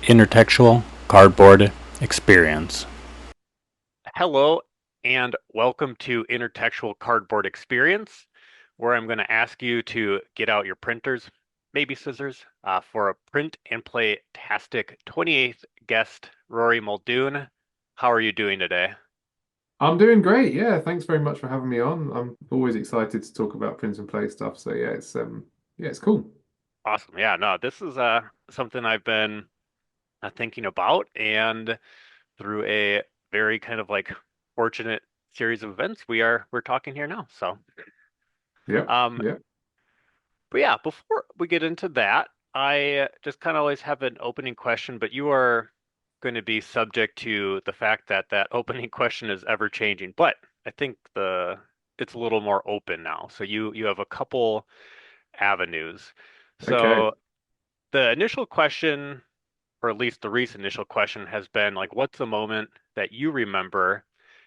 intertextual cardboard experience. Hello and welcome to Intertextual Cardboard Experience, where I'm going to ask you to get out your printers, maybe scissors, for a print and play tastic 28th guest, Rory Muldoon. How are you doing today? I'm doing great. Yeah, thanks very much for having me on. I'm always excited to talk about print and play stuff. So yeah, it's cool. Awesome. Yeah, no, this is something I've been thinking about, and through a very kind of like fortunate series of events, we're talking here now. So, Yep, um, yep. But yeah, before we get into that, I just kind of always have an opening question, but you are going to be subject to the fact that that opening question is ever changing. But I think the it's a little more open now. So you have a couple avenues. Okay. So the initial question, or at least the recent initial question, has been like, what's the moment that you remember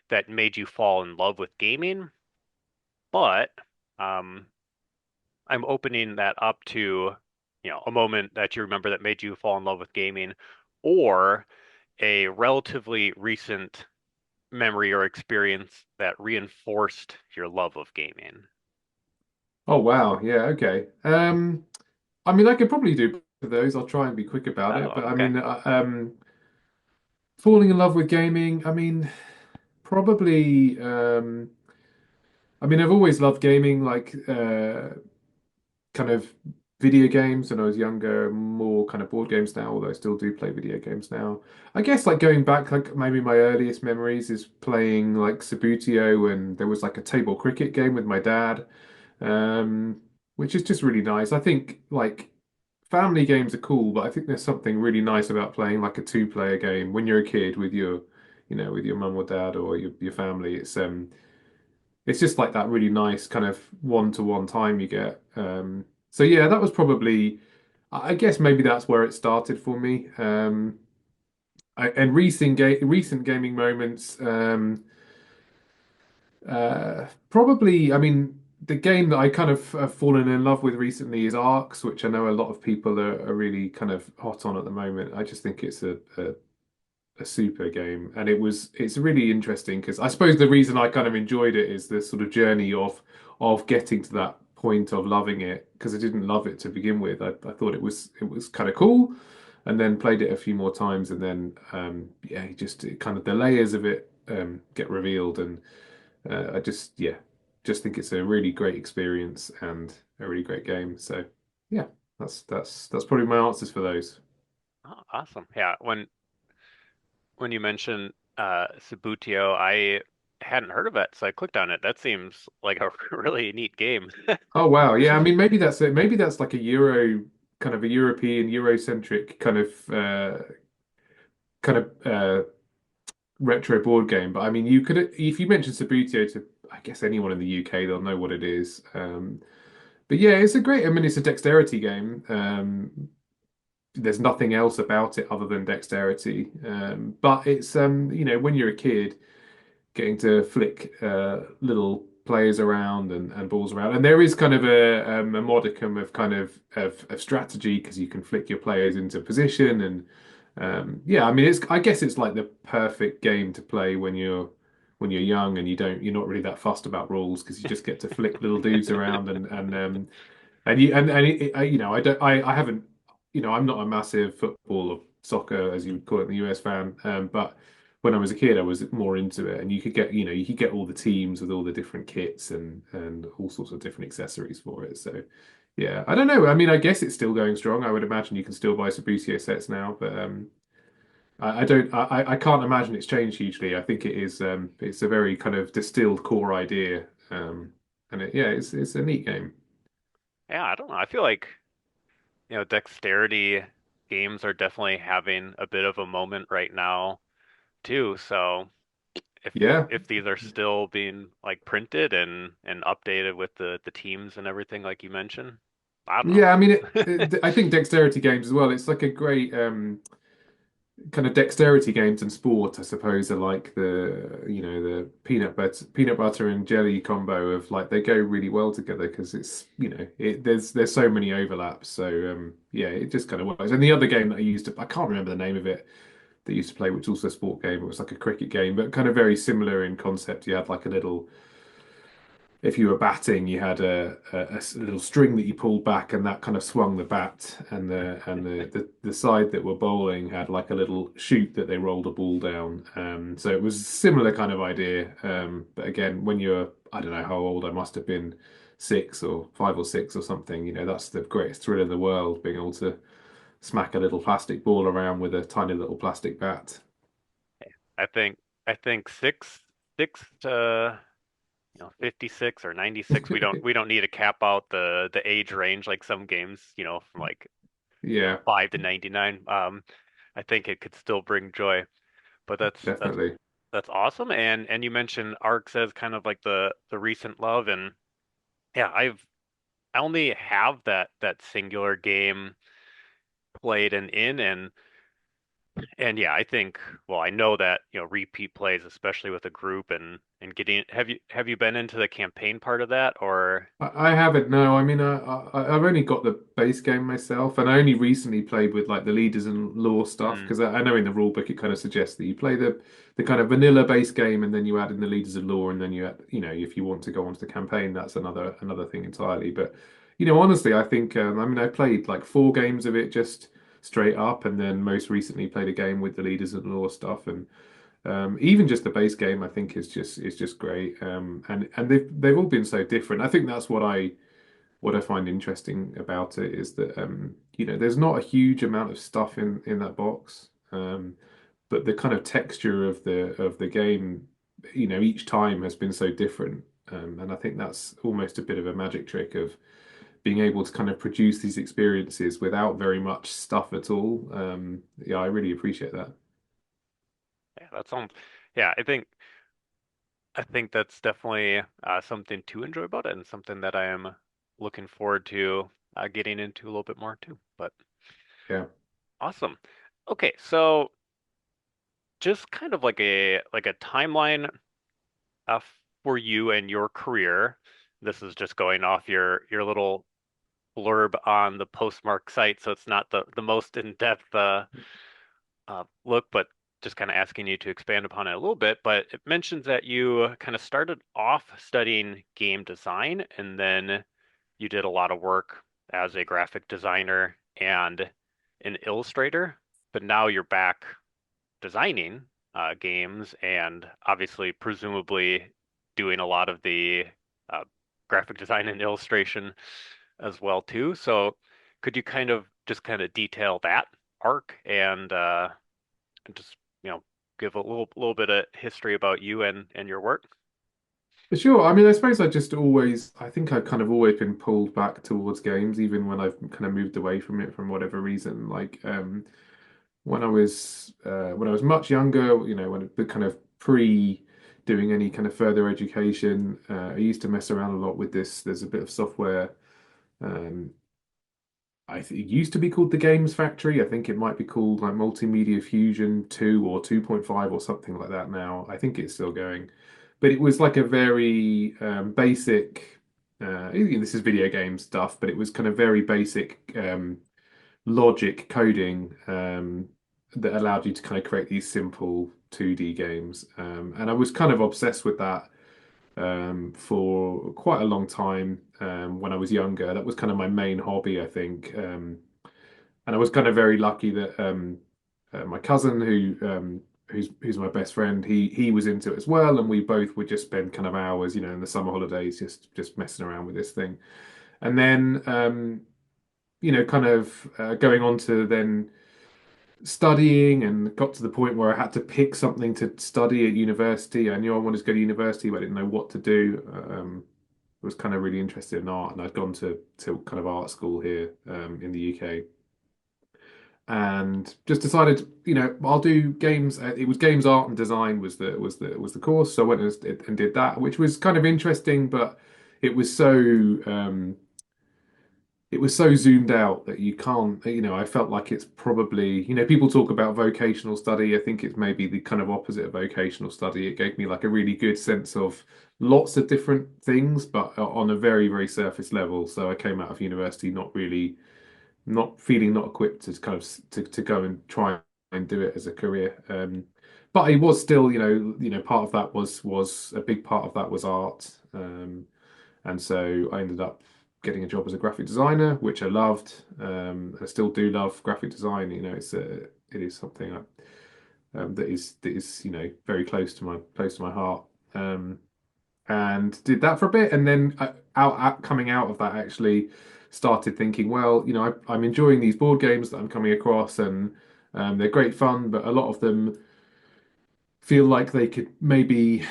that made you fall in love with gaming? But um, I'm opening that up to, a moment that you remember that made you fall in love with gaming, or a relatively recent memory or experience that reinforced your love of gaming. Oh wow. Yeah, okay. I mean, I could probably do both of those. I'll try and be quick about it. Oh, But I okay. mean, falling in love with gaming, I mean, probably I mean, I've always loved gaming, like kind of video games when I was younger, more kind of board games now, although I still do play video games now. I guess like going back, like maybe my earliest memories is playing like Sabutio, and there was like a table cricket game with my dad, um, which is just really nice. I think like family games are cool, but I think there's something really nice about playing like a two-player game when you're a kid with with your mum or dad or your family. It's just like that really nice kind of one-to-one time you get. So yeah, that was probably, I guess maybe that's where it started for me. And recent gaming moments, probably, I mean, the game that I kind of have fallen in love with recently is Arcs, which I know a lot of people are really kind of hot on at the moment. I just think it's a super game, and it's really interesting because I suppose the reason I kind of enjoyed it is the sort of journey of getting to that point of loving it because I didn't love it to begin with. I thought it was kind of cool, and then played it a few more times, and then yeah, it kind of the layers of it get revealed, and I just think it's a really great experience and a really great game. So yeah, that's probably my answers for those. Oh, awesome. Yeah, when you mentioned Sabutio, I hadn't heard of it, so I clicked on it. That seems like a really neat game. Oh wow, yeah. I mean, maybe that's it. Maybe that's like a Euro kind of a European Eurocentric kind of retro board game. But I mean, you could if you mention Sabutio to I guess anyone in the UK, they'll know what it is. But yeah, it's a great. I mean, it's a dexterity game. There's nothing else about it other than dexterity. But it's when you're a kid, getting to flick little players around and balls around. And there is kind of a modicum of of strategy because you can flick your players into position and yeah, I mean I guess it's like the perfect game to play when you're young and you're not really that fussed about rules because you just get to flick little dudes around and you and you know I haven't I'm not a massive football or soccer as you would call it in the US fan, but when I was a kid I was more into it, and you could get you could get all the teams with all the different kits and all sorts of different accessories for it. So yeah, I don't know. I mean, I guess it's still going strong. I would imagine you can still buy Subbuteo sets now, but I don't I can't imagine it's changed hugely. I think it's a very kind of distilled core idea, and yeah, it's a neat game. Yeah, I don't know. I feel like, dexterity games are definitely having a bit of a moment right now too. So if Yeah. if these are still being like printed and updated with the teams and everything like you mentioned, I don't Yeah, I mean, know. I think dexterity games as well. It's like a great, kind of dexterity games and sport, I suppose, are like the peanut butter and jelly combo of like they go really well together because it's there's so many overlaps. So yeah, it just kind of works. And the other game that I can't remember the name of it that I used to play, which was also a sport game. It was like a cricket game, but kind of very similar in concept. You had like a little if you were batting, you had a little string that you pulled back, and that kind of swung the bat, and the side that were bowling had like a little chute that they rolled a ball down. So it was a similar kind of idea. But again, when you're, I don't know how old I must have been, 6 or 5 or 6 or something. That's the greatest thrill in the world, being able to smack a little plastic ball around with a tiny little plastic bat. I think I think six to 56 or 96. We don't need to cap out the age range like some games, from like Yeah, 5 to 99. I think it could still bring joy. But that's definitely. that's awesome. And you mentioned Arcs as kind of like the recent love, and yeah, I only have that singular game played and in, and yeah, I think, well, I know that, repeat plays, especially with a group and getting, have you been into the campaign part of that, or I haven't. No, I mean, I've only got the base game myself, and I only recently played with like the leaders and lore stuff mm, because I know in the rule book it kind of suggests that you play the kind of vanilla base game, and then you add in the leaders and lore, and then you add, if you want to go onto the campaign, that's another thing entirely. But honestly, I think I mean I played like 4 games of it just straight up, and then most recently played a game with the leaders and lore stuff, and even just the base game, I think is just great. And they've all been so different. I think that's what I find interesting about it is that there's not a huge amount of stuff in that box, but the kind of texture of the game, each time has been so different. And I think that's almost a bit of a magic trick of being able to kind of produce these experiences without very much stuff at all. Yeah, I really appreciate that. yeah, that sounds, yeah, I think that's definitely something to enjoy about it and something that I am looking forward to getting into a little bit more too. But Yeah. awesome. Okay, so just kind of like a timeline uh, for you and your career. This is just going off your little blurb on the Postmark site, so it's not the most in-depth look, but just kind of asking you to expand upon it a little bit. But it mentions that you kind of started off studying game design, and then you did a lot of work as a graphic designer and an illustrator, but now you're back designing games and obviously, presumably, doing a lot of the uh, graphic design and illustration as well too. So, could you kind of detail that arc and just give a little bit of history about you and your work? For sure. I mean, I suppose I think I've kind of always been pulled back towards games, even when I've kind of moved away from it from whatever reason. Like, when I was much younger, when the kind of pre doing any kind of further education, I used to mess around a lot with this. There's a bit of software. Um, it used to be called the Games Factory. I think it might be called like Multimedia Fusion 2 or 2.5 or something like that now. I think it's still going. But it was like a very basic, this is video game stuff, but it was kind of very basic logic coding that allowed you to kind of create these simple 2D games. And I was kind of obsessed with that for quite a long time when I was younger. That was kind of my main hobby, I think. And I was kind of very lucky that my cousin, who's my best friend, he was into it as well, and we both would just spend kind of hours, in the summer holidays, just messing around with this thing. And then, kind of going on to then studying and got to the point where I had to pick something to study at university. I knew I wanted to go to university, but I didn't know what to do. I was kind of really interested in art, and I'd gone to kind of art school here in the UK, and just decided, I'll do games. It was games art and design was the course, so I went and did that, which was kind of interesting, but it was so it was so zoomed out that you can't, I felt like it's probably, people talk about vocational study. I think it's maybe the kind of opposite of vocational study. It gave me like a really good sense of lots of different things, but on a very, very surface level. So I came out of university not feeling not equipped to kind of to go and try and do it as a career. But it was still, part of that was a big part of that was art. And so I ended up getting a job as a graphic designer, which I loved. I still do love graphic design. It is something that is very close to my heart. And did that for a bit, and then coming out of that, actually started thinking, well, I'm enjoying these board games that I'm coming across, and they're great fun, but a lot of them feel like they could maybe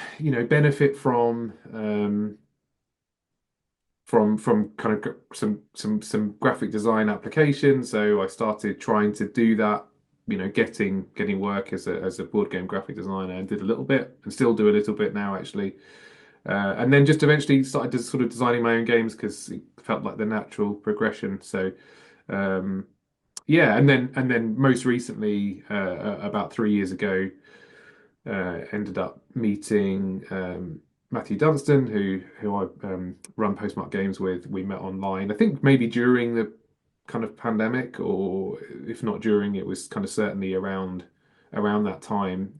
benefit from kind of some graphic design applications. So I started trying to do that, getting work as a board game graphic designer, and did a little bit and still do a little bit now, actually. And then just eventually started to sort of designing my own games because it felt like the natural progression. So yeah, and then most recently, about 3 years ago, ended up meeting Matthew Dunstan, who I run Postmark Games with. We met online. I think maybe during the kind of pandemic, or if not during, it was kind of certainly around that time.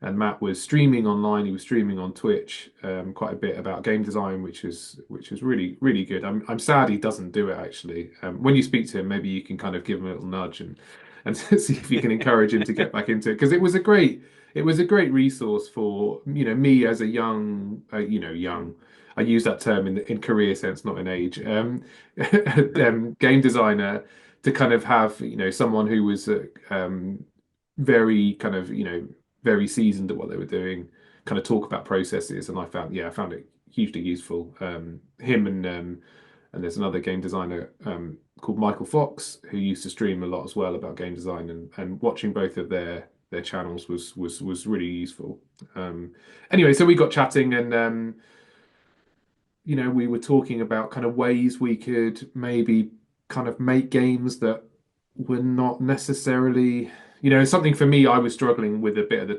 And Matt was streaming online. He was streaming on Twitch quite a bit about game design, which is really really good. I'm sad he doesn't do it actually. When you speak to him, maybe you can kind of give him a little nudge and see if you can encourage him to get back into it, because it was a great resource for me as a young young. I use that term in career sense, not in age. Game designer, to kind of have someone who was very kind of very seasoned at what they were doing, kind of talk about processes, and I found it hugely useful. Him and there's another game designer called Michael Fox, who used to stream a lot as well about game design, and watching both of their channels was really useful. Anyway, so we got chatting, and we were talking about kind of ways we could maybe kind of make games that were not necessarily, something for me I was struggling with a bit at the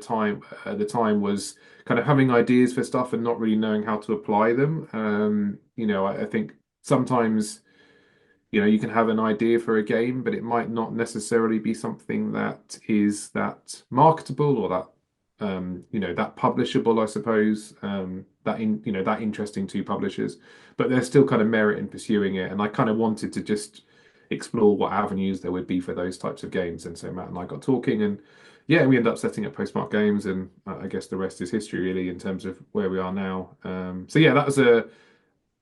time was kind of having ideas for stuff and not really knowing how to apply them. I think sometimes, you can have an idea for a game, but it might not necessarily be something that is that marketable, or that publishable, I suppose, that interesting to publishers. But there's still kind of merit in pursuing it, and I kind of wanted to just explore what avenues there would be for those types of games. And so Matt and I got talking, and yeah, we ended up setting up Postmark Games, and I guess the rest is history, really, in terms of where we are now. So yeah, that was a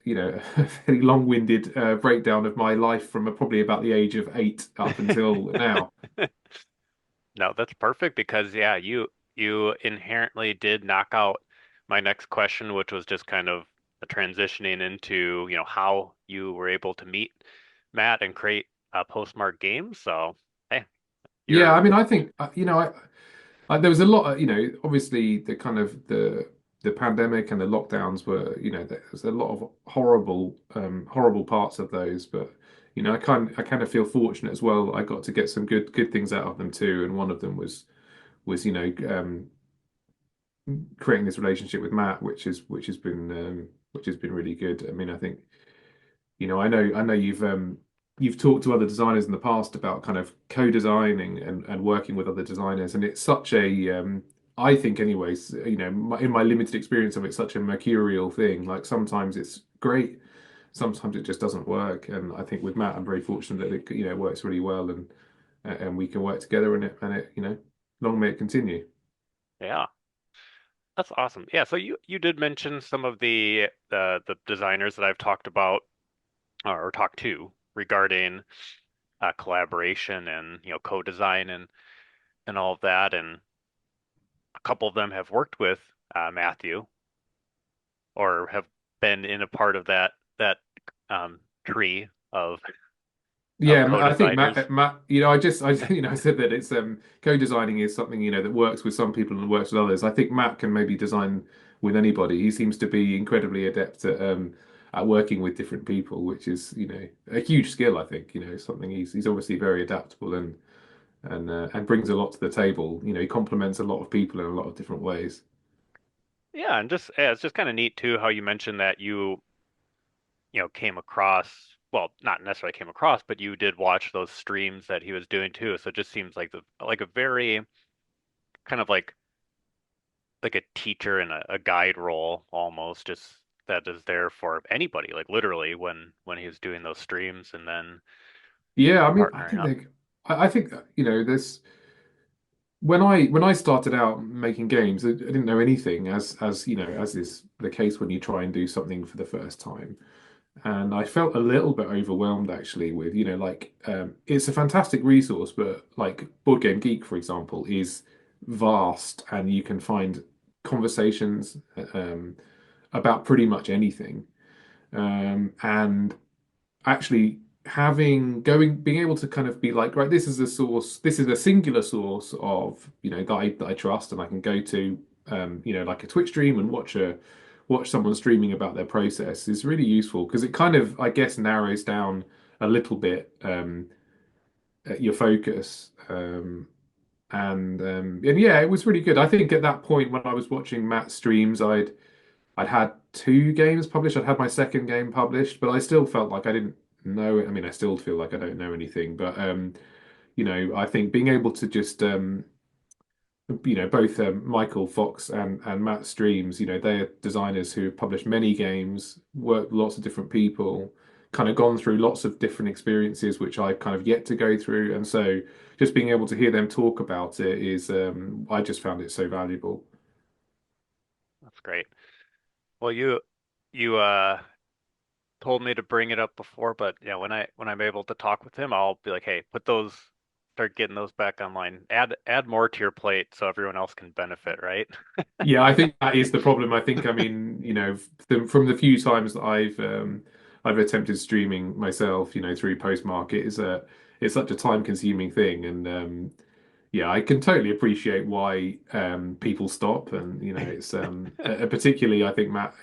very long-winded breakdown of my life from probably about the age of 8 up until now. No, that's perfect because yeah, you inherently did knock out my next question, which was just kind of the transitioning into, how you were able to meet Matt and create Postmark Games. So, hey, Yeah, you're I mean, I think there was a lot of, obviously the kind of the pandemic and the lockdowns were, there was a lot of horrible parts of those, but I kind of feel fortunate as well. I got to get some good things out of them too, and one of them was creating this relationship with Matt, which has been really good. I mean, I think I know you've talked to other designers in the past about kind of co-designing and working with other designers, and it's such a I think anyways, in my limited experience of it, such a mercurial thing. Like sometimes it's great, sometimes it just doesn't work. And I think with Matt, I'm very fortunate that it works really well, and we can work together in it, and long may it continue. yeah, that's awesome. Yeah, so you did mention some of the designers that I've talked about or talked to regarding collaboration and co-design and all of that, and a couple of them have worked with Matthew or have been in a part of that tree of Yeah, I think co-designers. Matt, I said that it's co-designing is something that works with some people and works with others. I think Matt can maybe design with anybody. He seems to be incredibly adept at working with different people, which is, a huge skill, I think. Something he's obviously very adaptable and brings a lot to the table. He complements a lot of people in a lot of different ways. Yeah, and just yeah, it's just kind of neat too how you mentioned that you came across, well, not necessarily came across, but you did watch those streams that he was doing too. So it just seems like the like a very kind of like a teacher in a guide role almost, just that is there for anybody, like literally when he was doing those streams and then Yeah, I mean, I partnering think up. I think this when I started out making games, I didn't know anything, as is the case when you try and do something for the first time. And I felt a little bit overwhelmed actually with, like it's a fantastic resource, but like Board Game Geek, for example, is vast and you can find conversations about pretty much anything. And actually being able to kind of be like, right, this is a singular source of, that I trust and I can go to, like a Twitch stream and watch someone streaming about their process is really useful because it kind of, I guess, narrows down a little bit your focus. And yeah, it was really good. I think at that point when I was watching Matt's streams, I'd had two games published. I'd had my second game published, but I still felt like I didn't know it. I mean, I still feel like I don't know anything, but I think being able to just both Michael Fox and Matt Streams, they're designers who have published many games, worked with lots of different people, kind of gone through lots of different experiences, which I've kind of yet to go through. And so just being able to hear them talk about it is, I just found it so valuable. That's great. Well, you told me to bring it up before, but yeah, when I'm able to talk with him, I'll be like, hey, start getting those back online. Add more to your plate so everyone else can benefit, right? Yeah, I think that is the problem. I think, I mean, from the few times that I've attempted streaming myself, through Postmark, it's such a time-consuming thing, and yeah, I can totally appreciate why people stop, and it's particularly I think Matt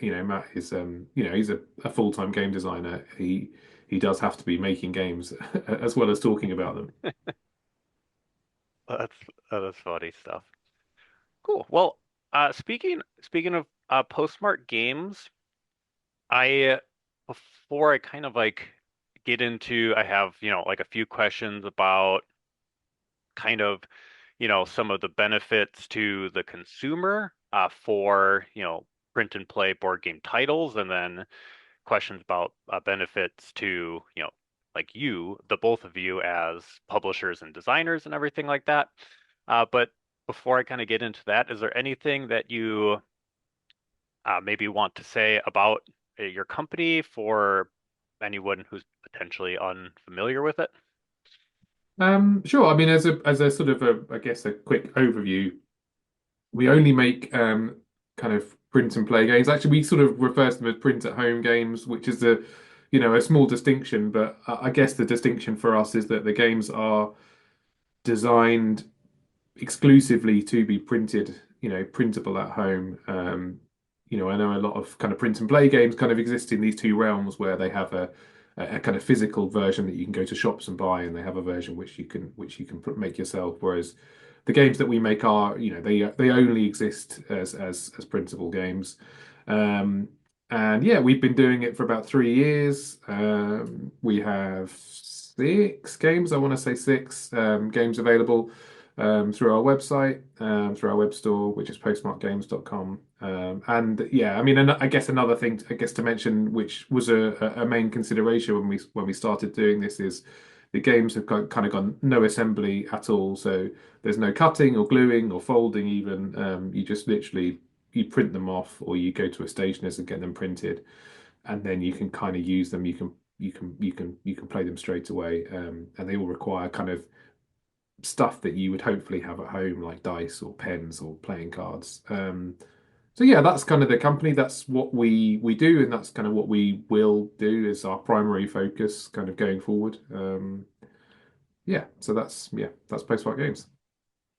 is he's a full-time game designer. He does have to be making games as well as talking about them. That's that's funny stuff. Cool. Well, speaking of Postmark Games, I before I kind of like get into, I have like a few questions about kind of some of the benefits to the consumer for print and play board game titles, and then questions about benefits to like the both of you as publishers and designers and everything like that. But before I kind of get into that, is there anything that you maybe want to say about your company for anyone who's potentially unfamiliar with it? Sure. I mean, as a sort of I guess a quick overview, we only make kind of print and play games. Actually, we sort of refer to them as print at home games, which is a small distinction, but I guess the distinction for us is that the games are designed exclusively to be printed, printable at home. I know a lot of kind of print and play games kind of exist in these two realms where they have a kind of physical version that you can go to shops and buy, and they have a version which you can make yourself. Whereas the games that we make are, they only exist as printable games. Um, and yeah, we've been doing it for about 3 years. We have six games, I want to say six games available through our website, through our web store, which is postmarkgames.com. And yeah, I mean, and I guess another thing, I guess to mention, which was a main consideration when we started doing this, is the games have kind of gone no assembly at all. So there's no cutting or gluing or folding even. You just literally you print them off, or you go to a stationer's and get them printed, and then you can kind of use them. You can play them straight away, and they all require kind of stuff that you would hopefully have at home, like dice or pens or playing cards. So yeah, that's kind of the company. That's what we do, and that's kind of what we will do is our primary focus, kind of going forward. Yeah, so that's Postmark Games.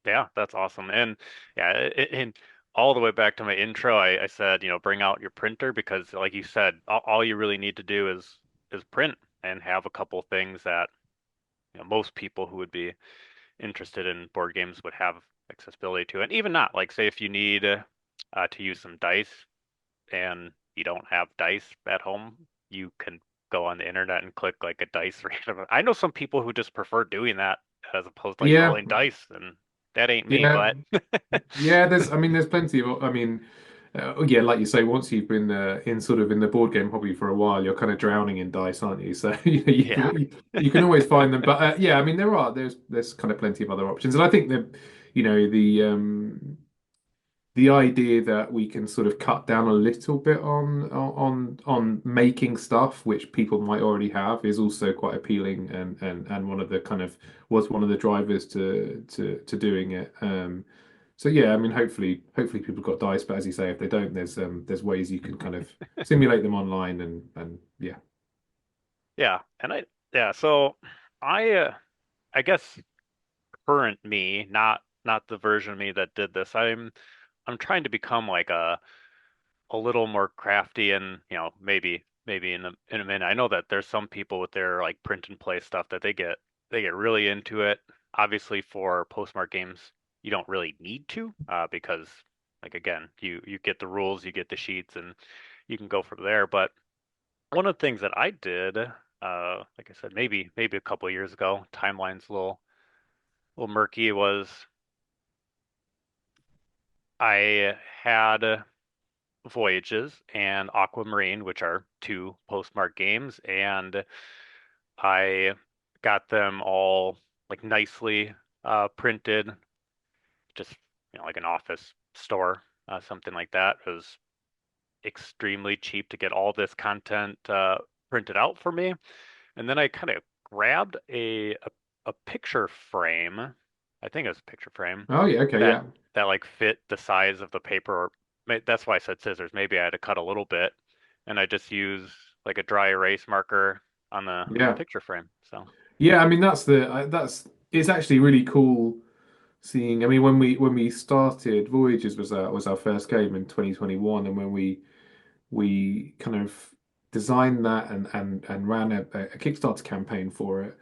Yeah, that's awesome. And yeah, and all the way back to my intro, I said, bring out your printer because, like you said, all you really need to do is print and have a couple things that most people who would be interested in board games would have accessibility to. And even not, like say if you need to use some dice and you don't have dice at home, you can go on the internet and click like a dice random. I know some people who just prefer doing that as opposed to like Yeah, rolling dice, and that ain't me, yeah, but yeah. There's plenty of. Yeah, like you say, once you've been in sort of in the board game hobby for a while, you're kind of drowning in dice, aren't you? So yeah. you can always find them. But yeah, I mean, there's kind of plenty of other options, and I think that the idea that we can sort of cut down a little bit on making stuff which people might already have is also quite appealing and one of the kind of was one of the drivers to doing it. So yeah, I mean hopefully people got dice, but as you say, if they don't, there's ways you can kind of simulate them online and yeah. Yeah, and yeah, so I guess current me, not the version of me that did this. I'm trying to become like a little more crafty and, maybe in a minute. I know that there's some people with their like print and play stuff that they get really into it. Obviously for Postmark Games, you don't really need to because like again, you get the rules, you get the sheets and you can go from there, but one of the things that I did, like I said, maybe a couple of years ago, timeline's a little murky, was I had Voyages and Aquamarine, which are two Postmark games, and I got them all like nicely printed, just like an office store, something like that. It was extremely cheap to get all this content printed out for me. And then I kind of grabbed a picture frame. I think it was a picture frame Oh yeah, okay, that yeah. that like fit the size of the paper. That's why I said scissors. Maybe I had to cut a little bit, and I just use like a dry erase marker on the Yeah. picture frame. So Yeah, I mean that's it's actually really cool seeing. I mean when we started Voyages was our first game in 2021, and when we kind of designed that and ran a Kickstarter campaign for it,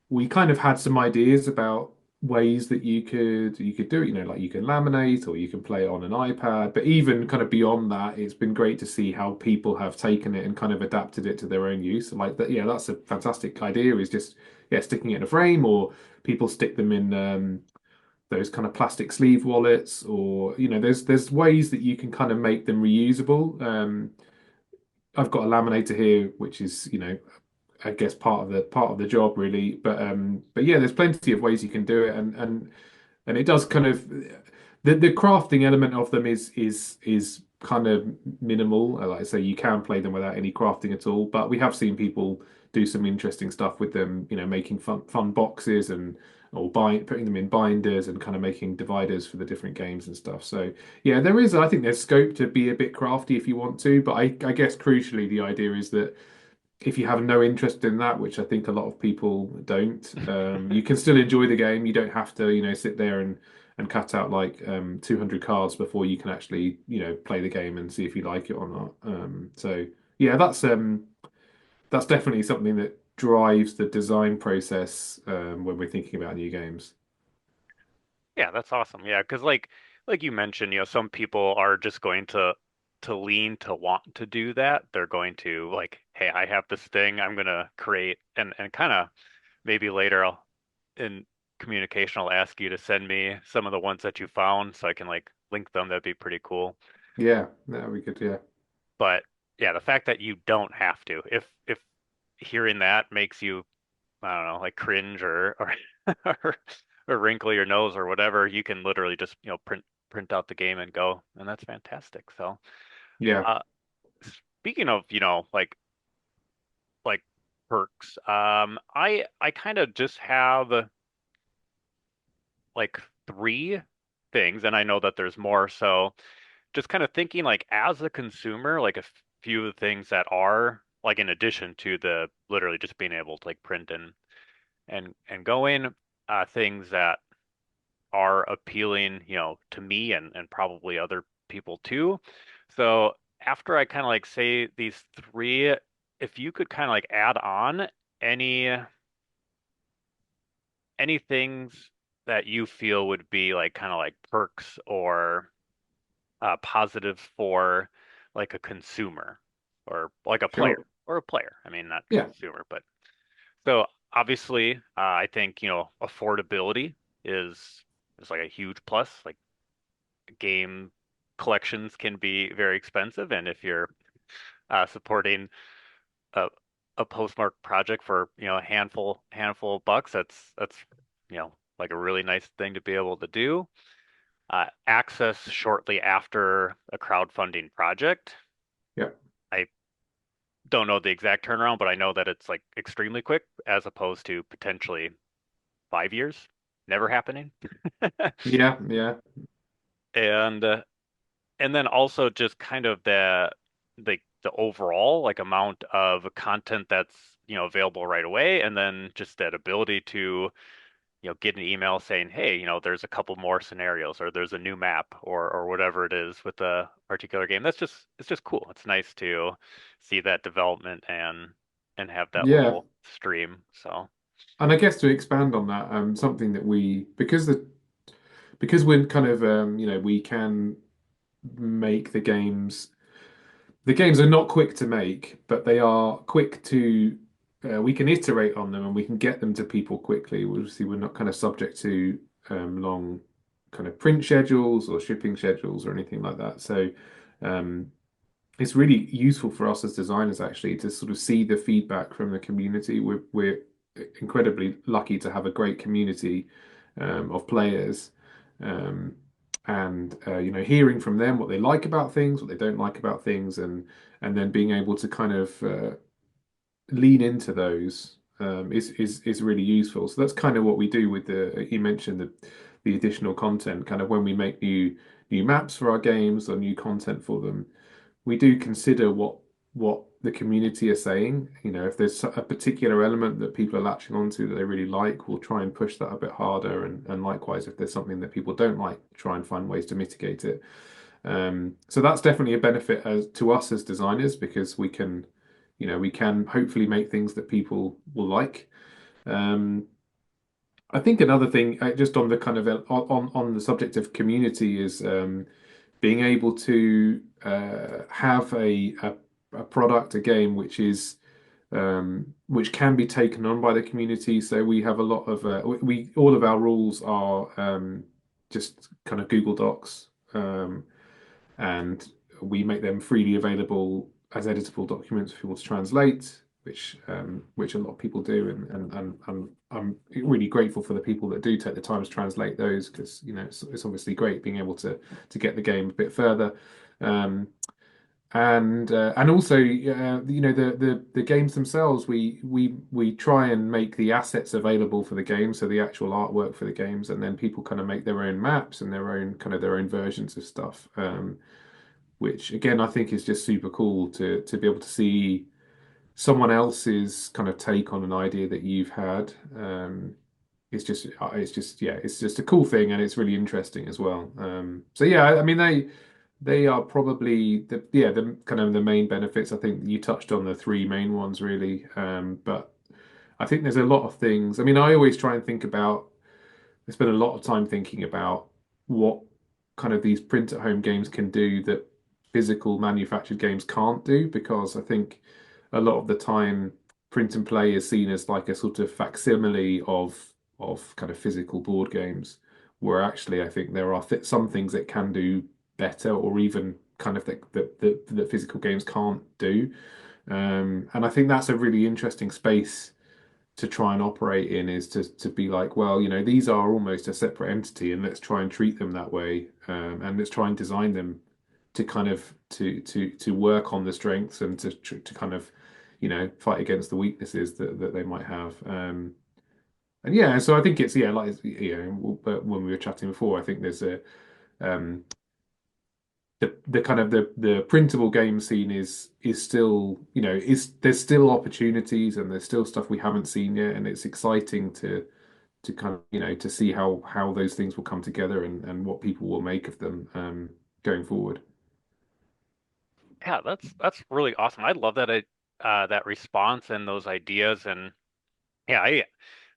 we kind of had some ideas about ways that you could do it, like you can laminate or you can play it on an iPad. But even kind of beyond that, it's been great to see how people have taken it and kind of adapted it to their own use. Like that, yeah, that's a fantastic idea, is just yeah, sticking it in a frame, or people stick them in those kind of plastic sleeve wallets, or there's ways that you can kind of make them reusable. I've got a laminator here, which is, I guess part of the job really. But yeah, there's plenty of ways you can do it, and it does kind of the crafting element of them is kind of minimal. Like I say, you can play them without any crafting at all, but we have seen people do some interesting stuff with them, making fun boxes and or putting them in binders and kind of making dividers for the different games and stuff. So yeah, I think there's scope to be a bit crafty if you want to, but I guess crucially the idea is that if you have no interest in that, which I think a lot of people don't, you can still enjoy the game. You don't have to, sit there and cut out like 200 cards before you can actually, play the game and see if you like it or not. So yeah, that's definitely something that drives the design process when we're thinking about new games. yeah, that's awesome. Yeah, because like you mentioned, some people are just going to lean to want to do that. They're going to like, hey, I have this thing I'm gonna create, and kind of maybe later in communication I'll ask you to send me some of the ones that you found so I can like link them. That'd be pretty cool. Yeah, that would be good. Yeah. But yeah, the fact that you don't have to, if hearing that makes you, I don't know, like cringe or, or wrinkle your nose or whatever, you can literally just, print out the game and go, and that's fantastic. So, Yeah. uh, speaking of, like perks, I kind of just have like three things, and I know that there's more. So just kind of thinking like as a consumer, like a few of the things that are like in addition to the literally just being able to like print and go in, things that are appealing, to me and probably other people too. So after I kind of like say these three, if you could kind of like add on any any things that you feel would be like kind of like perks or positives for like a consumer or like a player Sure. or a player. I mean, not Yeah. consumer, but so obviously, I think, affordability is like a huge plus. Like game collections can be very expensive, and if you're supporting a a Postmark project for, a handful of bucks, that's like a really nice thing to be able to do. Access shortly after a crowdfunding project. Yeah. I don't know the exact turnaround, but I know that it's like extremely quick as opposed to potentially 5 years never happening. Yeah. Yeah. And and then also just kind of the overall like amount of content that's, available right away, and then just that ability to, get an email saying, hey, there's a couple more scenarios or there's a new map or whatever it is with a particular game. It's just cool. It's nice to see that development and have that Yeah. little stream. So, And I guess to expand on that, something that because we're kind of we can make the games are not quick to make, but they are quick to we can iterate on them and we can get them to people quickly. Obviously, we're not kind of subject to long kind of print schedules or shipping schedules or anything like that. So um, it's really useful for us as designers actually to sort of see the feedback from the community. We're incredibly lucky to have a great community of players, um, and hearing from them what they like about things, what they don't like about things, and then being able to kind of lean into those is really useful. So that's kind of what we do with you mentioned the additional content, kind of when we make new maps for our games or new content for them, we do consider what the community are saying. If there's a particular element that people are latching onto that they really like, we'll try and push that a bit harder. And likewise, if there's something that people don't like, try and find ways to mitigate it. So that's definitely a benefit to us as designers because we can hopefully make things that people will like. Um, I think another thing, just on the kind of on the subject of community, is being able to have a product, a game which can be taken on by the community. So we have a lot of we all of our rules are just kind of Google Docs, and we make them freely available as editable documents for people to translate, which a lot of people do, and I'm really grateful for the people that do take the time to translate those because it's obviously great being able to get the game a bit further. Um, and also the games themselves we try and make the assets available for the game, so the actual artwork for the games, and then people kind of make their own maps and their own versions of stuff, which again I think is just super cool to be able to see someone else's kind of take on an idea that you've had. It's just a cool thing, and it's really interesting as well. So yeah, I mean they are probably the kind of the main benefits. I think you touched on the three main ones really, but I think there's a lot of things. I mean, I always try and think about. I spend a lot of time thinking about what kind of these print at home games can do that physical manufactured games can't do, because I think a lot of the time print and play is seen as like a sort of facsimile of kind of physical board games, where actually I think there are some things that can do better, or even kind of that physical games can't do. And I think that's a really interesting space to try and operate in, is to be like, well, these are almost a separate entity, and let's try and treat them that way, and let's try and design them to kind of to work on the strengths and to kind of fight against the weaknesses that they might have. And yeah, so I think it's like when we were chatting before, I think there's a um, the kind of the printable game scene is still is there's still opportunities, and there's still stuff we haven't seen yet, and it's exciting to kind of, to see how those things will come together and what people will make of them going forward. Yeah, that's really awesome. I love that response and those ideas. And yeah,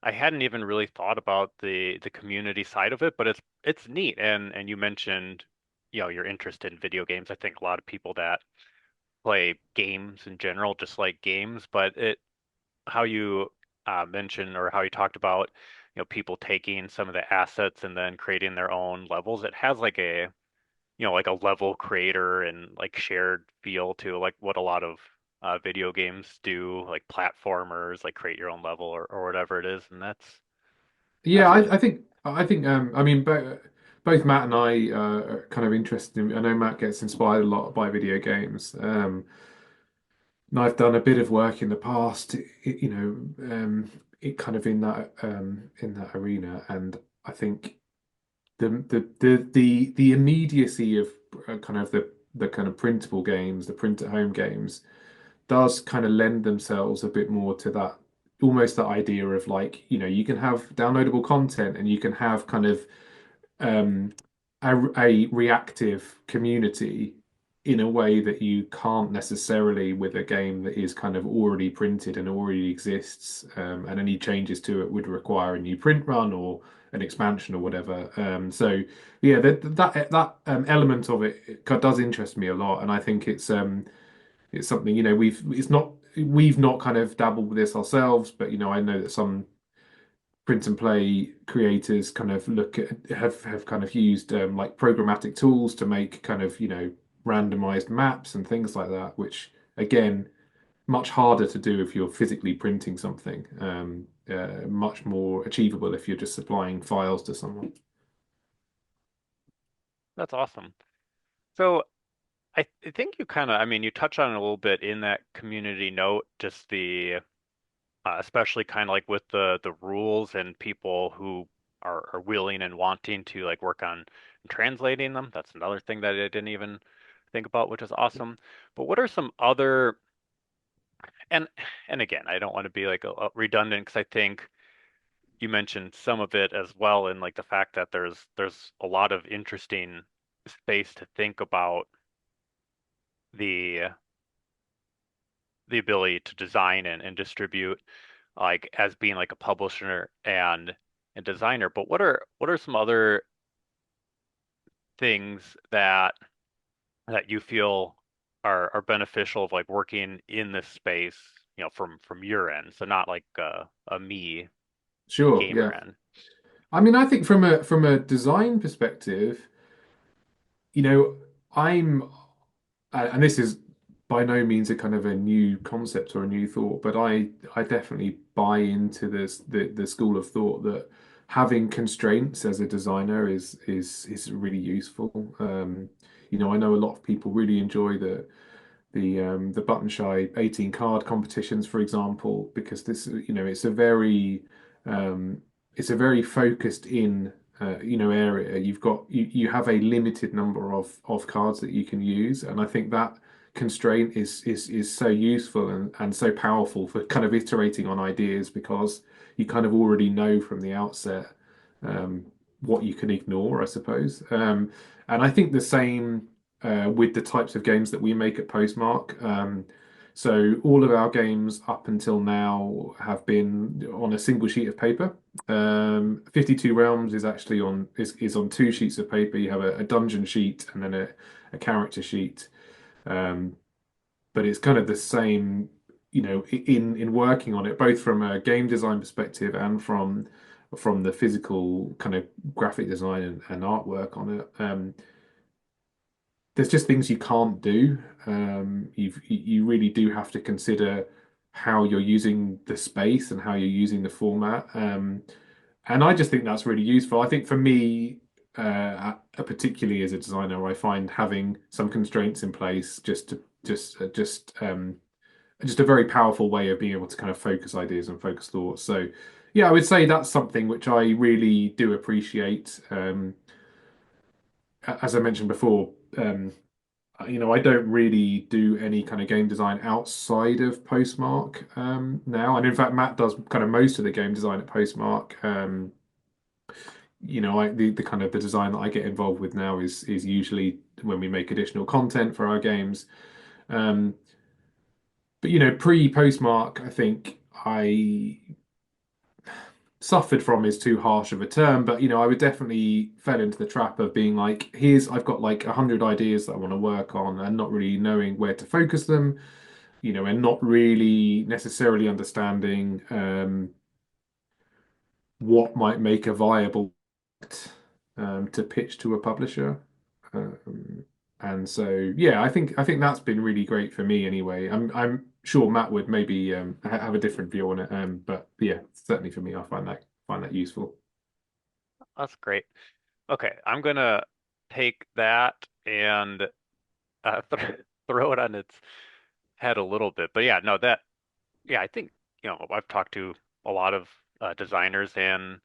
I hadn't even really thought about the community side of it, but it's neat. And you mentioned, your interest in video games. I think a lot of people that play games in general just like games, but it how you mentioned or how you talked about, people taking some of the assets and then creating their own levels. It has like like a level creator and like shared feel to like what a lot of video games do, like platformers, like create your own level or whatever it is. And Yeah, that's really I think I mean both Matt and I are kind of interested in. I know Matt gets inspired a lot by video games. And I've done a bit of work in the past, it kind of in that arena, and I think the immediacy of kind of the kind of printable games, the print at home games, does kind of lend themselves a bit more to that, almost that idea of like, you can have downloadable content and you can have kind of um, a reactive community in a way that you can't necessarily with a game that is kind of already printed and already exists, and any changes to it would require a new print run or an expansion or whatever. So yeah, that element of it does interest me a lot, and I think it's something, we've not kind of dabbled with this ourselves, but I know that some print and play creators kind of look at have kind of used like programmatic tools to make kind of randomized maps and things like that, which again much harder to do if you're physically printing something, much more achievable if you're just supplying files to someone. that's awesome. So I think you kind of, I mean, you touch on it a little bit in that community note, just the especially kind of like with the rules and people who are willing and wanting to like work on translating them. That's another thing that I didn't even think about, which is awesome. But what are some other and and again, I don't want to be like redundant because I think you mentioned some of it as well in like the fact that there's a lot of interesting space to think about the the ability to design and distribute like as being like a publisher and designer. But what are some other things that you feel are beneficial of like working in this space, from your end, so not like a me Sure, gamer yeah. end. I mean, I think from a design perspective, you know, I'm, and this is by no means a kind of a new concept or a new thought, but I definitely buy into this the school of thought that having constraints as a designer is really useful. I know a lot of people really enjoy the button shy 18 card competitions, for example, because this, um, it's a very focused in, area. You have a limited number of cards that you can use, and I think that constraint is so useful and so powerful for kind of iterating on ideas because you kind of already know from the outset um, what you can ignore, I suppose. And I think the same with the types of games that we make at Postmark. So all of our games up until now have been on a single sheet of paper. 52 Realms is actually on two sheets of paper. You have a dungeon sheet and then a character sheet. Um, but it's kind of the same, in working on it, both from a game design perspective and from the physical kind of graphic design and artwork on it. There's just things you can't do. You really do have to consider how you're using the space and how you're using the format. And I just think that's really useful. I think for me, particularly as a designer, I find having some constraints in place just a very powerful way of being able to kind of focus ideas and focus thoughts. So yeah, I would say that's something which I really do appreciate. As I mentioned before, I don't really do any kind of game design outside of Postmark now, and in fact, Matt does kind of most of the game design at Postmark. The kind of the design that I get involved with now is usually when we make additional content for our games. Um, but pre-Postmark, I think I suffered from is too harsh of a term, but I would definitely fell into the trap of being like, I've got like 100 ideas that I want to work on and not really knowing where to focus them, and not really necessarily understanding what might make a viable to pitch to a publisher. Um, and so, yeah, I think that's been really great for me anyway. I'm sure Matt would maybe have a different view on it, but yeah, certainly for me, I find that useful. That's great. Okay, I'm gonna take that and throw it on its head a little bit. But yeah, no, yeah, I think, I've talked to a lot of designers, and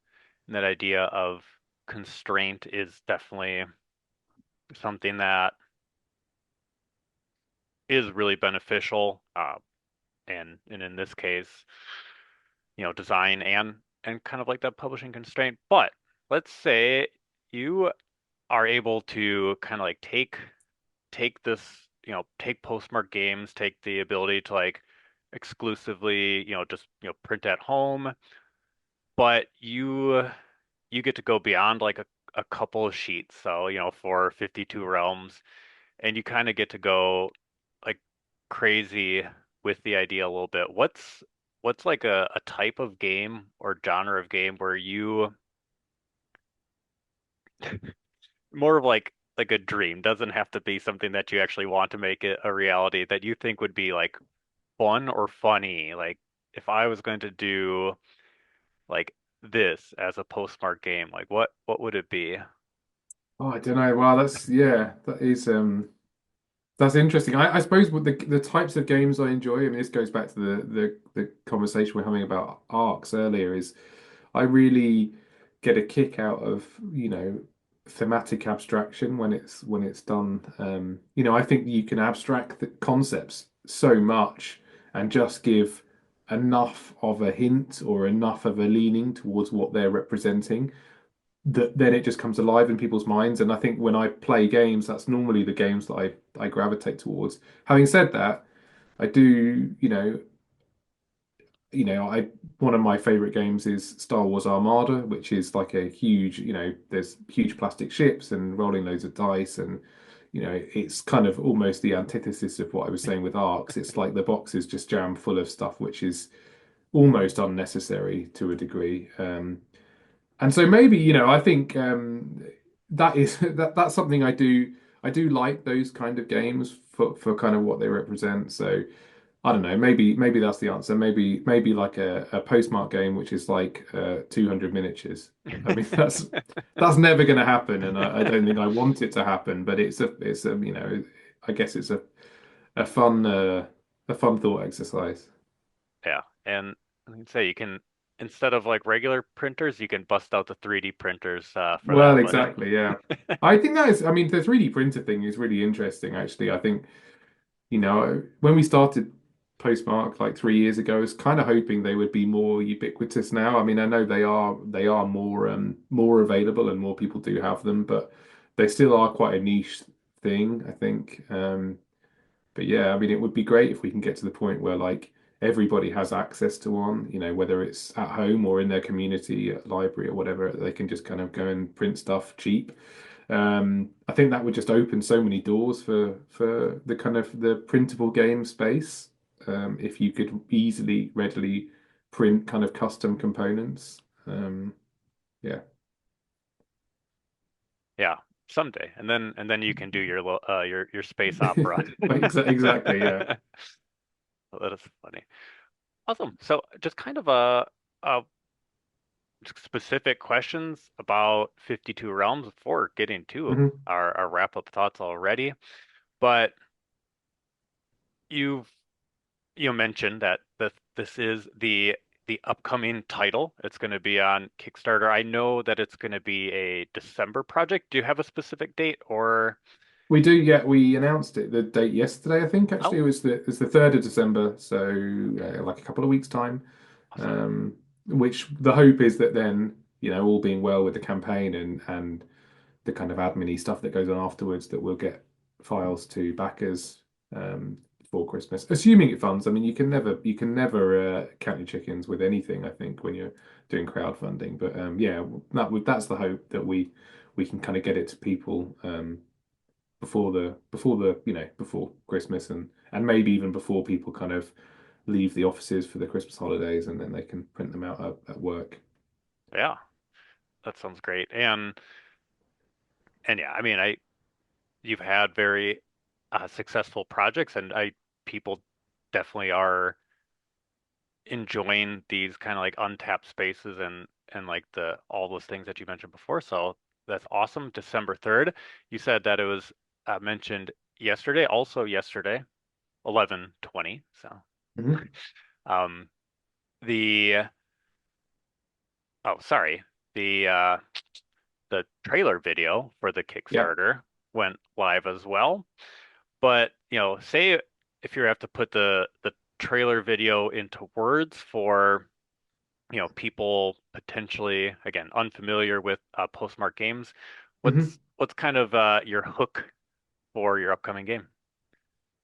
that idea of constraint is definitely something that is really beneficial. And in this case, design and kind of like that publishing constraint. But let's say you are able to kind of like take this, take Postmark Games, take the ability to like exclusively, just, print at home, but you get to go beyond like a couple of sheets. So, for 52 realms, and you kind of get to go like crazy with the idea a little bit. What's like a type of game or genre of game where you more of like a dream, doesn't have to be something that you actually want to make it a reality, that you think would be like fun or funny. Like if I was going to do like this as a Postmark game, like what would it be? Oh, I don't know. Wow, that's interesting. I suppose with the types of games I enjoy, I mean, this goes back to the conversation we're having about arcs earlier, is I really get a kick out of, thematic abstraction when it's done. I think you can abstract the concepts so much and just give enough of a hint or enough of a leaning towards what they're representing that then it just comes alive in people's minds. And I think when I play games, that's normally the games that I gravitate towards. Having said that, I do, I one of my favorite games is Star Wars Armada, which is like a huge, there's huge plastic ships and rolling loads of dice, and it's kind of almost the antithesis of what I was saying with Arcs. It's like the box is just jammed full of stuff which is almost unnecessary to a degree. And so maybe, I think that is that's something I do like those kind of games for kind of what they represent. So I don't know, maybe that's the answer. Maybe like a postmark game which is like 200 miniatures. I mean that's never going to happen, and I don't think I want it to happen, but it's a I guess it's a fun thought exercise. Yeah, and I can say you can, instead of like regular printers, you can bust out the 3D printers for Well, that one. exactly, yeah. I think I mean, the 3D printer thing is really interesting, actually. I think, when we started Postmark like 3 years ago, I was kind of hoping they would be more ubiquitous now. I mean, I know they are more available and more people do have them, but they still are quite a niche thing, I think. But yeah, I mean, it would be great if we can get to the point where like everybody has access to one, whether it's at home or in their community, at library or whatever, they can just kind of go and print stuff cheap. I think that would just open so many doors for the kind of the printable game space. If you could easily, readily print kind of custom components. Yeah. Yeah, someday, and then you can do your space opera. Exactly, yeah. That is funny. Awesome. So just kind of a specific questions about 52 Realms before getting to Mhm. our wrap-up thoughts already. But you've mentioned that this is the upcoming title. It's going to be on Kickstarter. I know that it's going to be a December project. Do you have a specific date or? We do, yeah. We announced it the date yesterday, I think. Actually, Oh, it was the 3rd of December, so like a couple of weeks' time. awesome. Which the hope is that then, all being well with the campaign and the kind of admin stuff that goes on afterwards, that we'll get files to backers before Christmas, assuming it funds. I mean, you can never count your chickens with anything, I think, when you're doing crowdfunding. But yeah, that's the hope, that we can kind of get it to people before Christmas, and maybe even before people kind of leave the offices for the Christmas holidays, and then they can print them out at work. Yeah, that sounds great. And yeah, I mean, I you've had very successful projects, and I people definitely are enjoying these kind of like untapped spaces and like the all those things that you mentioned before. So that's awesome. December 3rd. You said that it was mentioned yesterday, also yesterday, 11/20. So Mhm. um the oh sorry, the the trailer video for the Yeah. Kickstarter went live as well. But, say if you have to put the trailer video into words for people potentially, again, unfamiliar with Postmark Games. Mhm. What's kind of your hook for your upcoming game?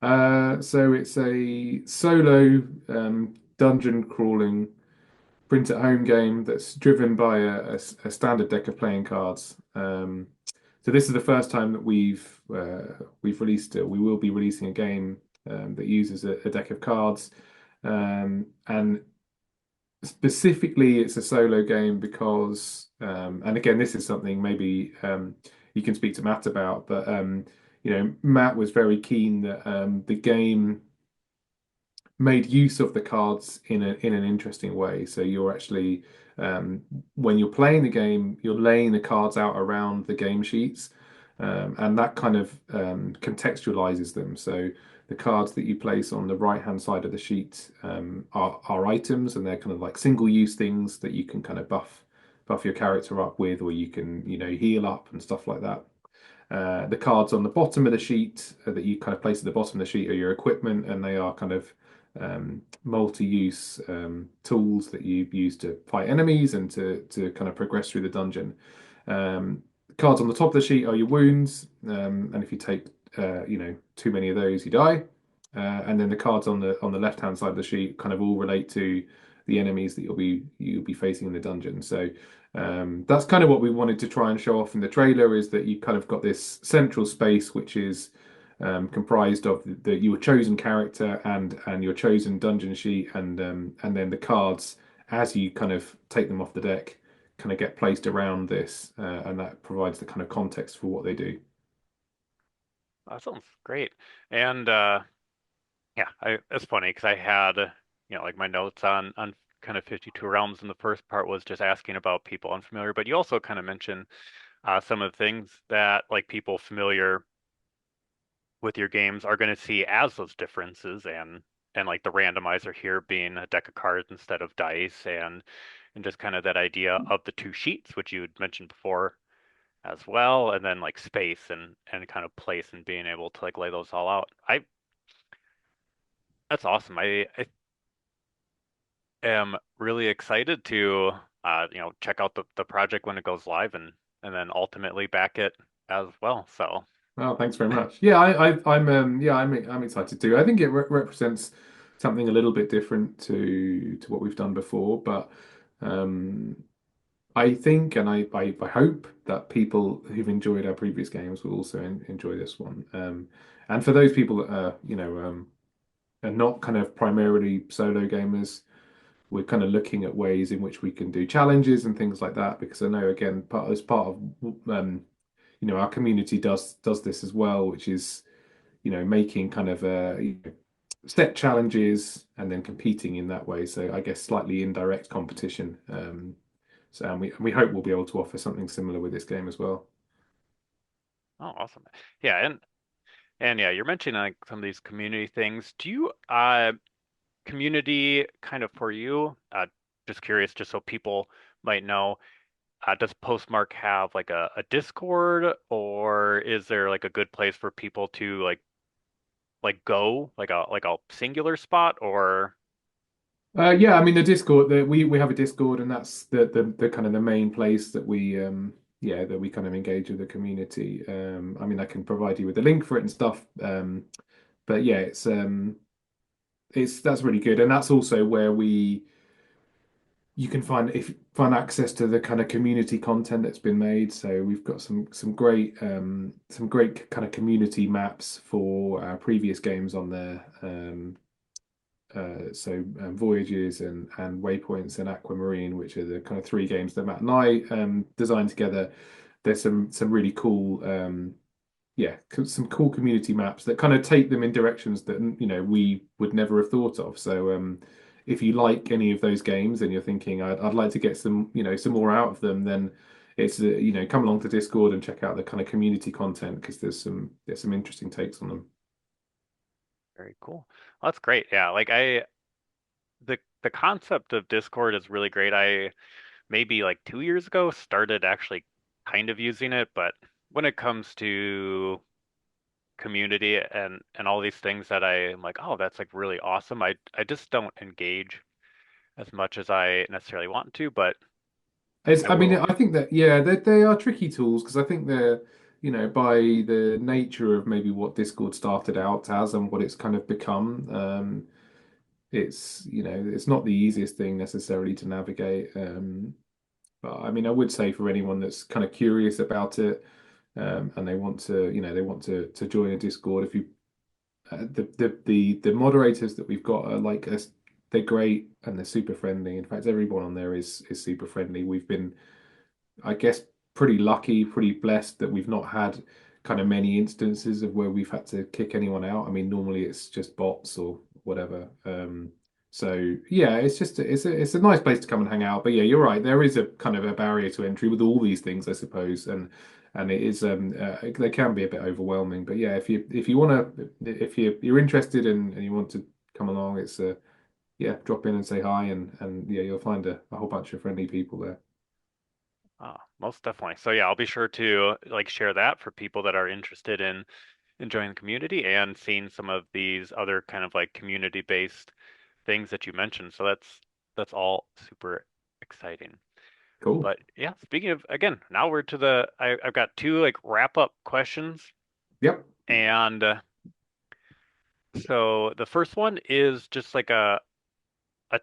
So it's a solo dungeon crawling print at home game that's driven by a standard deck of playing cards. So this is the first time that we've released it. We will be releasing a game that uses a deck of cards, and specifically, it's a solo game because, and again, this is something maybe you can speak to Matt about, but Matt was very keen that the game made use of the cards in an interesting way. So you're actually um, when you're playing the game, you're laying the cards out around the game sheets, and that kind of contextualizes them. So the cards that you place on the right hand side of the sheet are items, and they're kind of like single use things that you can kind of buff your character up with, or you can heal up and stuff like that. The cards on the bottom of the sheet that you kind of place at the bottom of the sheet are your equipment, and they are kind of multi-use tools that you use to fight enemies and to kind of progress through the dungeon. Cards on the top of the sheet are your wounds, and if you take too many of those, you die. And then the cards on the left hand side of the sheet kind of all relate to the enemies that you'll be facing in the dungeon. So that's kind of what we wanted to try and show off in the trailer, is that you kind of got this central space which is comprised of your chosen character and your chosen dungeon sheet, and then the cards, as you kind of take them off the deck, kind of get placed around this, and that provides the kind of context for what they do. That sounds great. And yeah, it's funny because I had like my notes on kind of 52 Realms, and the first part was just asking about people unfamiliar, but you also kind of mentioned some of the things that like people familiar with your games are going to see as those differences, and like the randomizer here being a deck of cards instead of dice, and just kind of that idea of the two sheets which you had mentioned before as well, and then like space and kind of place and being able to like lay those all out. I That's awesome. I am really excited to check out the project when it goes live, and then ultimately back it as well. So Well, thanks very much. Yeah, I'm excited too. I think it represents something a little bit different to what we've done before, but um, I think, and I hope that people who've enjoyed our previous games will also enjoy this one. And for those people that are not kind of primarily solo gamers, we're kind of looking at ways in which we can do challenges and things like that. Because I know, again, part of our community does this as well, which is making kind of set challenges and then competing in that way. So I guess slightly indirect competition. So and we hope we'll be able to offer something similar with this game as well. oh, awesome. Yeah, and yeah, you're mentioning like some of these community things. Do you community kind of for you? Just curious, just so people might know. Does Postmark have like a Discord, or is there like a good place for people to like go like a singular spot, or Yeah, I mean the Discord that we have a Discord, and that's the kind of the main place that we yeah, that we kind of engage with the community. I mean I can provide you with the link for it and stuff. But yeah, it's that's really good, and that's also where we you can find access to the kind of community content that's been made. So we've got some great kind of community maps for our previous games on there. Voyages and Waypoints and Aquamarine, which are the kind of three games that Matt and I designed together. There's some really cool yeah, some cool community maps that kind of take them in directions that we would never have thought of. So if you like any of those games and you're thinking I'd like to get some some more out of them, then it's come along to Discord and check out the kind of community content because there's some interesting takes on them. Very cool. Well, that's great. Yeah, like the concept of Discord is really great. I maybe like 2 years ago started actually kind of using it, but when it comes to community and all these things that I'm like, oh, that's like really awesome. I just don't engage as much as I necessarily want to, but I I mean, will. I think that yeah, they are tricky tools because I think they're, by the nature of maybe what Discord started out as and what it's kind of become, it's it's not the easiest thing necessarily to navigate. But I mean, I would say for anyone that's kind of curious about it, and they want to, they want to join a Discord, if you the moderators that we've got are like us, they're great and they're super friendly. In fact, everyone on there is super friendly. We've been I guess pretty lucky, pretty blessed that we've not had kind of many instances of where we've had to kick anyone out. I mean, normally it's just bots or whatever. So yeah, it's a nice place to come and hang out. But yeah, you're right. There is a kind of a barrier to entry with all these things, I suppose, and it is they can be a bit overwhelming. But yeah, if you want to if you're interested and you want to come along, it's yeah, drop in and say hi and yeah, you'll find a whole bunch of friendly people there. Most definitely. So yeah, I'll be sure to like share that for people that are interested in enjoying the community and seeing some of these other kind of like community-based things that you mentioned. So that's all super exciting. Cool. But yeah, speaking of again, now we're to I've got two like wrap up questions. Yep. And so the first one is just like a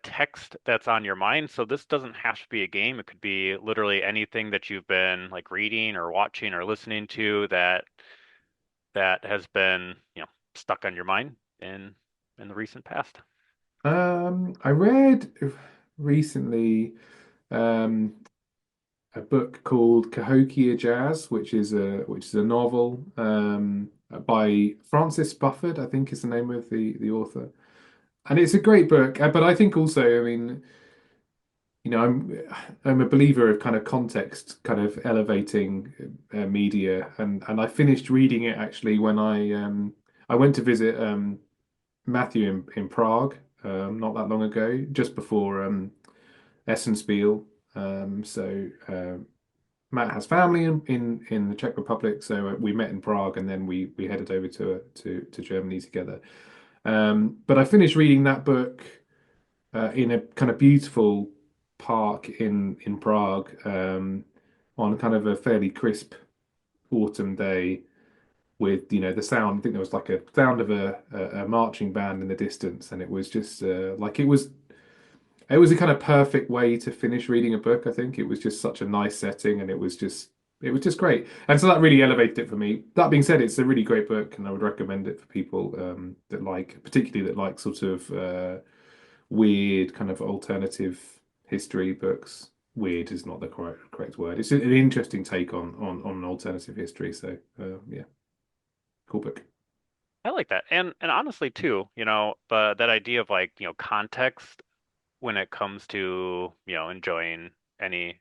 text that's on your mind. So this doesn't have to be a game. It could be literally anything that you've been like reading or watching or listening to that has been, stuck on your mind in the recent past. I read recently um, a book called Cahokia Jazz, which is a novel by Francis Bufford, I think is the name of the author, and it's a great book. But I think also, I mean, I'm a believer of kind of context, kind of elevating media, and I finished reading it actually when I went to visit Matthew in Prague not that long ago, just before Essenspiel. Matt has family in the Czech Republic, so we met in Prague, and then we headed over to Germany together. But I finished reading that book in a kind of beautiful park in Prague on kind of a fairly crisp autumn day with the sound. I think there was like a sound of a marching band in the distance, and it was just like it was a kind of perfect way to finish reading a book. I think it was just such a nice setting, and it was just great. And so that really elevated it for me. That being said, it's a really great book, and I would recommend it for people particularly that like sort of weird kind of alternative history books. Weird is not the correct word. It's an interesting take on alternative history. So yeah, cool book. I like that. And honestly too, that idea of like, context when it comes to, enjoying any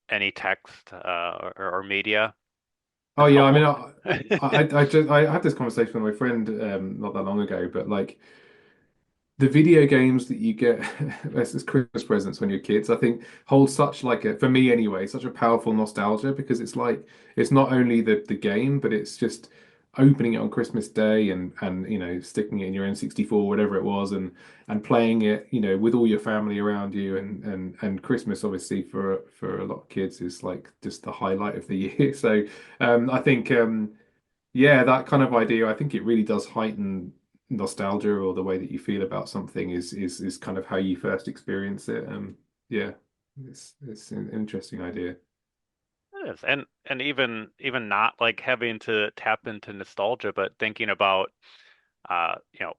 any text or media Oh is yeah, I mean, helpful. I had this conversation with my friend not that long ago, but like the video games that you get as Christmas presents when you're kids, I think hold such like a for me anyway, such a powerful nostalgia because it's like it's not only the game, but it's just opening it on Christmas Day and sticking it in your N64, whatever it was, and playing it, with all your family around you, and Christmas obviously for a lot of kids is like just the highlight of the year. So I think yeah, that kind of idea, I think it really does heighten nostalgia, or the way that you feel about something is kind of how you first experience it. Yeah, it's an interesting idea. It is. And even not like having to tap into nostalgia, but thinking about uh, you know,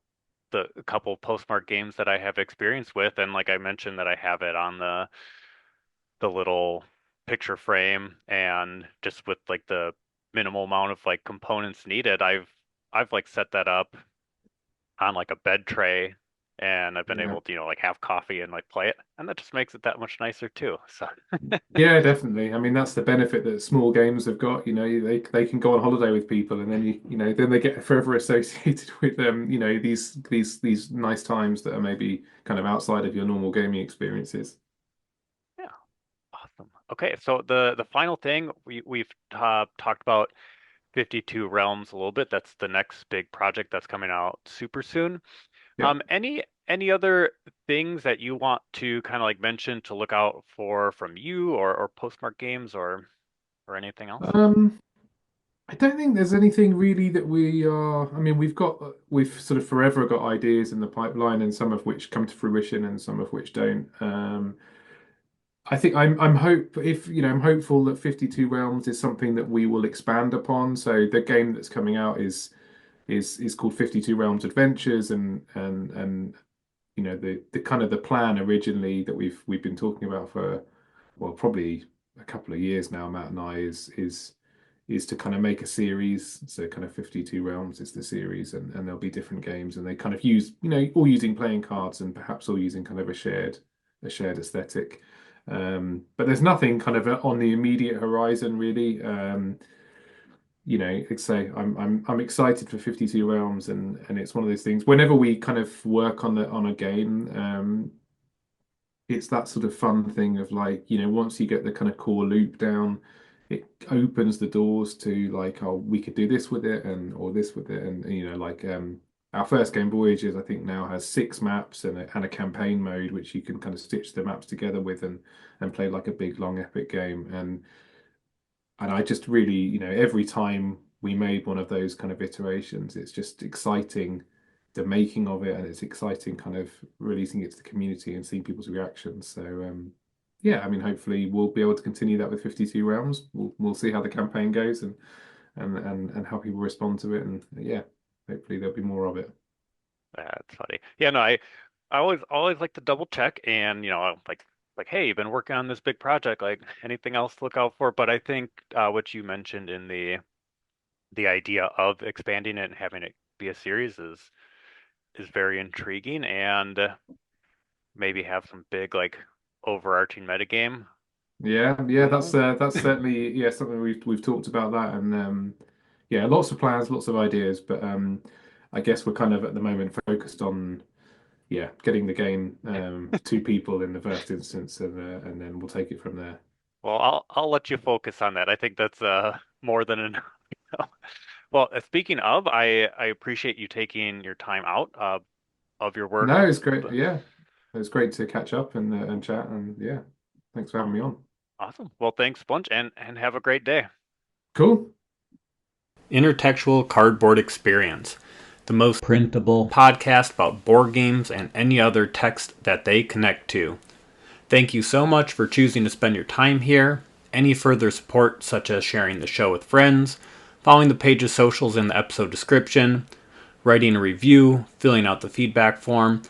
the couple Postmark games that I have experience with, and like I mentioned that I have it on the little picture frame, and just with like the minimal amount of like components needed, I've like set that up on like a bed tray, and I've been Yeah. able to, like have coffee and like play it, and that just makes it that much nicer too. So Yeah, definitely. I mean, that's the benefit that small games have got. They can go on holiday with people, and then then they get forever associated with these nice times that are maybe kind of outside of your normal gaming experiences. yeah, awesome. Okay, so the final thing we've talked about 52 Realms a little bit. That's the next big project that's coming out super soon. Yeah. Any other things that you want to kind of like mention to look out for from you or Postmark Games or anything else? Um, I don't think there's anything really that we are. I mean, we've sort of forever got ideas in the pipeline, and some of which come to fruition, and some of which don't. I think I'm hopeful that 52 Realms is something that we will expand upon. So the game that's coming out is called 52 Realms Adventures, and the kind of the plan originally that we've been talking about for, well, probably a couple of years now, Matt and I, is to kind of make a series. So kind of 52 Realms is the series, and there'll be different games, and they kind of use, all using playing cards, and perhaps all using kind of a shared aesthetic. But there's nothing kind of on the immediate horizon really. Like say, I'm excited for 52 Realms, and it's one of those things. Whenever we kind of work on a game, it's that sort of fun thing of like, once you get the kind of core loop down, it opens the doors to like, oh, we could do this with it, or this with it, and like our first game, Voyages, I think now has 6 maps and a campaign mode, which you can kind of stitch the maps together with, and play like a big long epic game. And I just really, every time we made one of those kind of iterations, it's just exciting, the making of it, and it's exciting kind of releasing it to the community and seeing people's reactions. So yeah, I mean, hopefully we'll be able to continue that with 52 Realms. We'll see how the campaign goes, and how people respond to it, and yeah, hopefully there'll be more of it. That's funny. Yeah, no, I always like to double check, and like hey, you've been working on this big project, like anything else to look out for? But I think what you mentioned in the idea of expanding it and having it be a series is very intriguing, and maybe have some big like overarching metagame. Yeah, Who that's knows? that's certainly, yeah, something we've talked about that, and yeah, lots of plans, lots of ideas, but I guess we're kind of at the moment focused on, yeah, getting the game to people in the first instance, and then we'll take it from there. Well, I'll let you focus on that. I think that's more than enough. Well, speaking of, I appreciate you taking your time out of your work. No, it's great. Yeah, it was great to catch up and chat, and yeah, thanks for having me Awesome. on. Awesome. Well, thanks bunch, and have a great day. Cool. Intertextual Cardboard Experience, the most printable podcast about board games and any other text that they connect to. Thank you so much for choosing to spend your time here. Any further support, such as sharing the show with friends, following the page's socials in the episode description, writing a review, filling out the feedback form,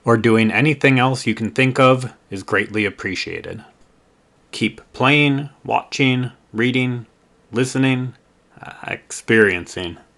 or doing anything else you can think of is greatly appreciated. Keep playing, watching, reading, listening, experiencing.